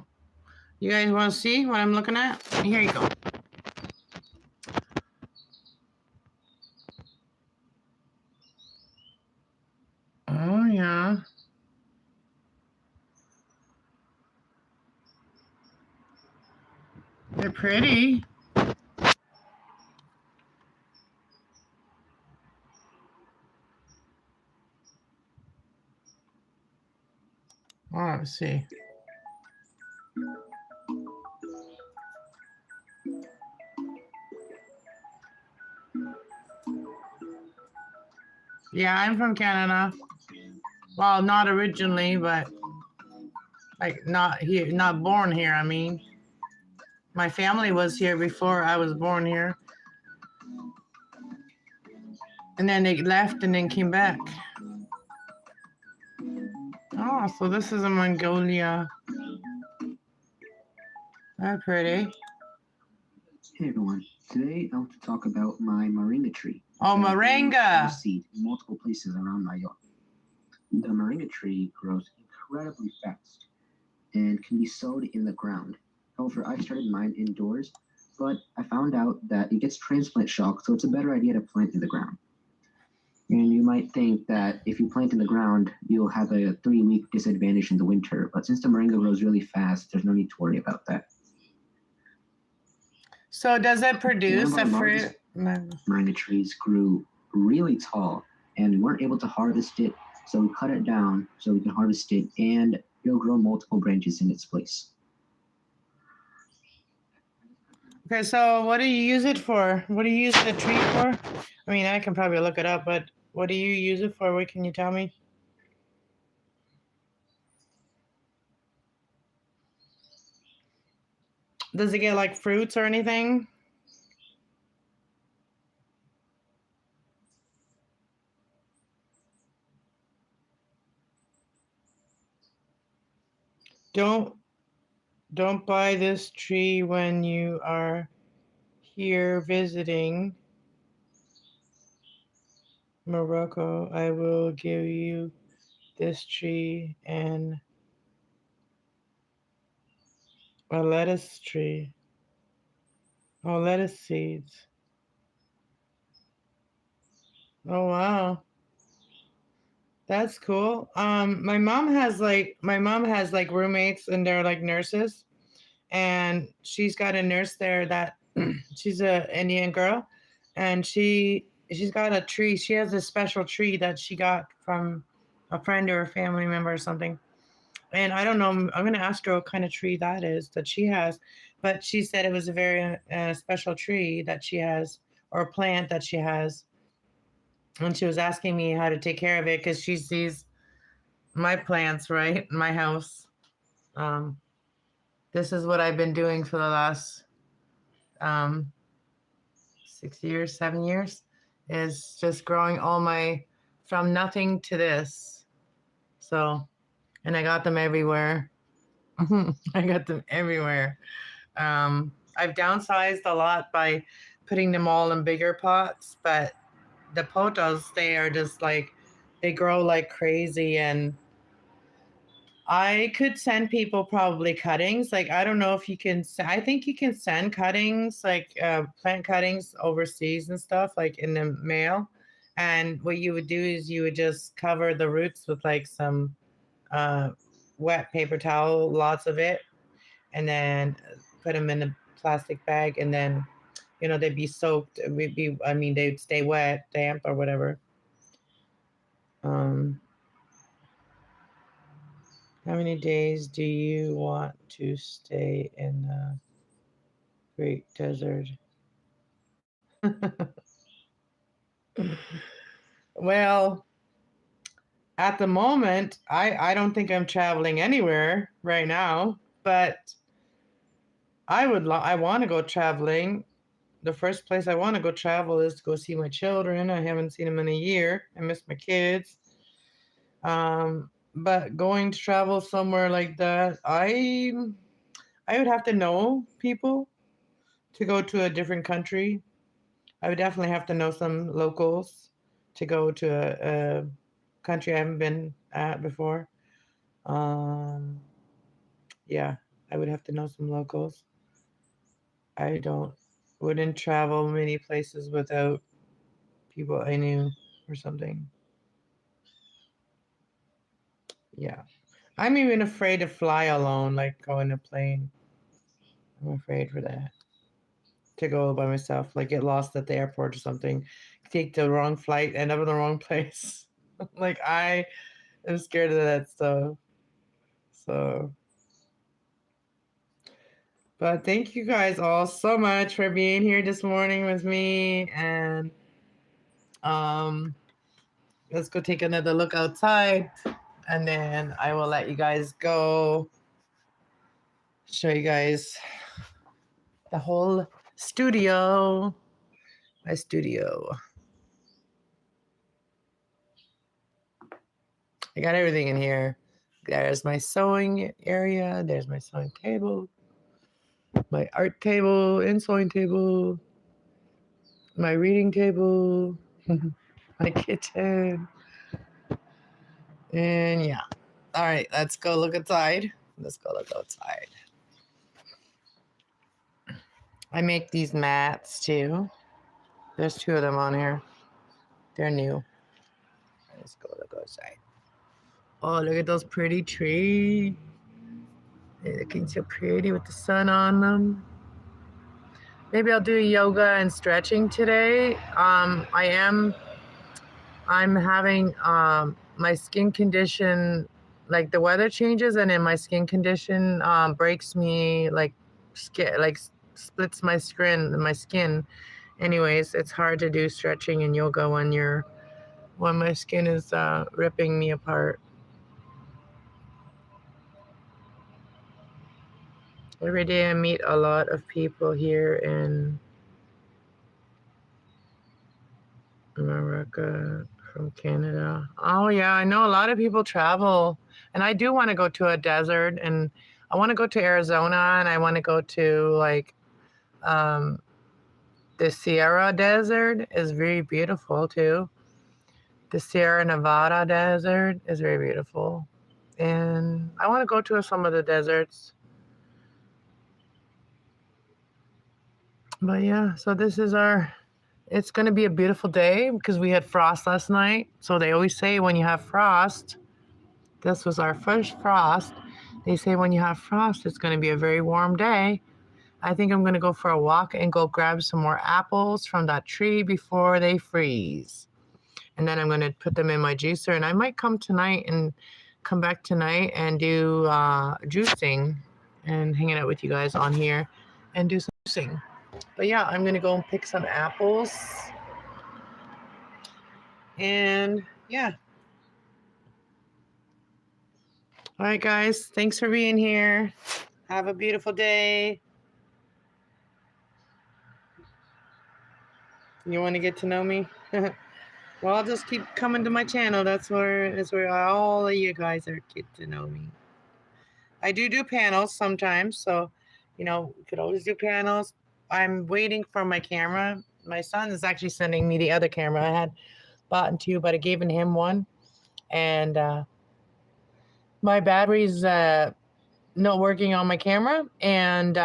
You guys want to see what I'm looking at? Here you go. Oh, yeah. They're pretty. Oh, let's see. Yeah, I'm from Canada. Well, not originally, but like not here, not born here. I mean, my family was here before I was born here. And then they left and then came back. Oh, so this is a Mongolia. They're pretty. Hey everyone, today I want to talk about my moringa tree, Oh, which I grew from a moringa. seed in multiple places around my yard. The moringa tree grows incredibly fast and can be sowed in the ground. However, I started mine indoors, but I found out that it gets transplant shock, so it's a better idea to plant in the ground. And you might think that if you plant in the ground, you'll have a 3 week disadvantage in the winter, but since the moringa grows really fast, there's no need to worry about that. So does it One of produce our a largest fruit? moringa trees grew really tall, and we weren't able to harvest it, so we cut it down so we can harvest it, and it'll grow multiple branches in its place. Okay, so what do you use it for? What do you use the tree for? I mean, I can probably look it up, but what do you use it for? What can you tell me? Does it get like fruits or anything? Don't don't buy this tree when you are here visiting Morocco. I will give you this tree and a lettuce tree. Oh, lettuce seeds. Oh wow. That's cool. My mom has like roommates and they're like nurses, and she's got a nurse there that she's a Indian girl, and she's got a tree. She has a special tree that she got from a friend or a family member or something. And I don't know. I'm gonna ask her what kind of tree that is that she has, but she said it was a very special tree that she has, or plant that she has, and she was asking me how to take care of it because she sees my plants right in my house. Um, this is what I've been doing for the last um, 6 years, 7 years, is just growing all my from nothing to this. So, and I got them everywhere. I got them everywhere. I've downsized a lot by putting them all in bigger pots, but the potos, they are just like, they grow like crazy. And I could send people probably cuttings. Like, I don't know if you can, I think you can send cuttings, like plant cuttings overseas and stuff, like in the mail. And what you would do is you would just cover the roots with like some uh, wet paper towel, lots of it, and then put them in a plastic bag. And then, they'd be soaked. I mean, they'd stay wet, damp, or whatever. Um, how many days do you want to stay in the Great Desert? Well, at the moment, I don't think I'm traveling anywhere right now, but I want to go traveling. The first place I want to go travel is to go see my children. I haven't seen them in a year. I miss my kids. But going to travel somewhere like that, I would have to know people to go to a different country. I would definitely have to know some locals to go to a country I haven't been at before. Um, yeah, I would have to know some locals. I don't wouldn't travel many places without people I knew or something. Yeah. I'm even afraid to fly alone, like go in a plane. I'm afraid for that. To go by myself, like get lost at the airport or something, take the wrong flight, end up in the wrong place. Like I am scared of that stuff. So, but thank you guys all so much for being here this morning with me. And um, let's go take another look outside, and then I will let you guys go. Show you guys the whole studio. My studio. I got everything in here. There's my sewing area. There's my sewing table. my art table and sewing table, my reading table, my kitchen, and yeah. All right, let's go look outside. Let's go look outside. I make these mats too. There's 2 of them on here. They're new. Let's go look outside. Oh, look at those pretty trees. They're looking so pretty with the sun on them. Maybe I'll do yoga and stretching today. I'm having my skin condition, like the weather changes, and then my skin condition breaks me, like splits my skin. Anyways, it's hard to do stretching and yoga when my skin is ripping me apart. Every day I meet a lot of people here in America from Canada. Oh yeah, I know a lot of people travel, and I do want to go to a desert, and I want to go to Arizona, and I want to go to like um, the Sierra Desert is very beautiful too. The Sierra Nevada Desert is very beautiful, and I want to go to some of the deserts. But yeah, so it's going to be a beautiful day because we had frost last night. So they always say when you have frost, this was our first frost. They say when you have frost, it's going to be a very warm day. I think I'm going to go for a walk and go grab some more apples from that tree before they freeze. And then I'm going to put them in my juicer. And I might come back tonight and do juicing and hanging out with you guys on here and do some juicing. But yeah, I'm going to go and pick some apples. And yeah. All right, guys. Thanks for being here. Have a beautiful day. You want to get to know me? Well, I'll just keep coming to my channel. That's where all of you guys are get to know me. I do panels sometimes, so you could always do panels. I'm waiting for my camera. My son is actually sending me the other camera. I had bought 2, but I gave him one, and my battery's not working on my camera, and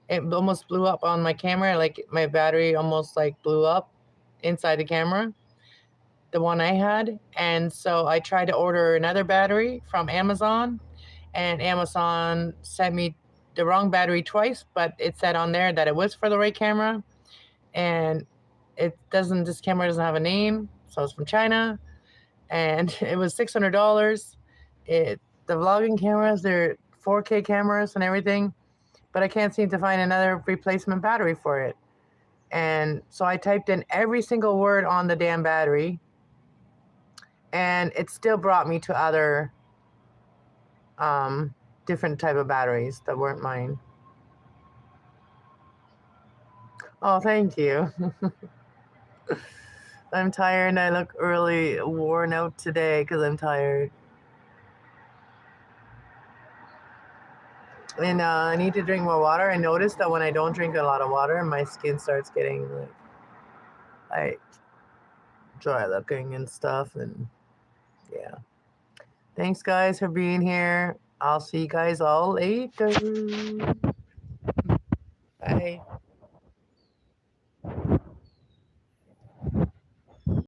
it almost blew up on my camera. Like my battery almost like blew up inside the camera, the one I had. And so I tried to order another battery from Amazon, and Amazon sent me the wrong battery twice, but it said on there that it was for the right camera. And this camera doesn't have a name, so it's from China, and it was $600. The vlogging cameras, they're 4K cameras and everything, but I can't seem to find another replacement battery for it. And so I typed in every single word on the damn battery, and it still brought me to other different type of batteries that weren't mine. Oh, thank you. I'm tired and I look really worn out today because I'm tired. And I need to drink more water. I noticed that when I don't drink a lot of water, my skin starts getting like dry looking and stuff. And yeah. Thanks, guys, for being here. I'll see you guys all later. Bye.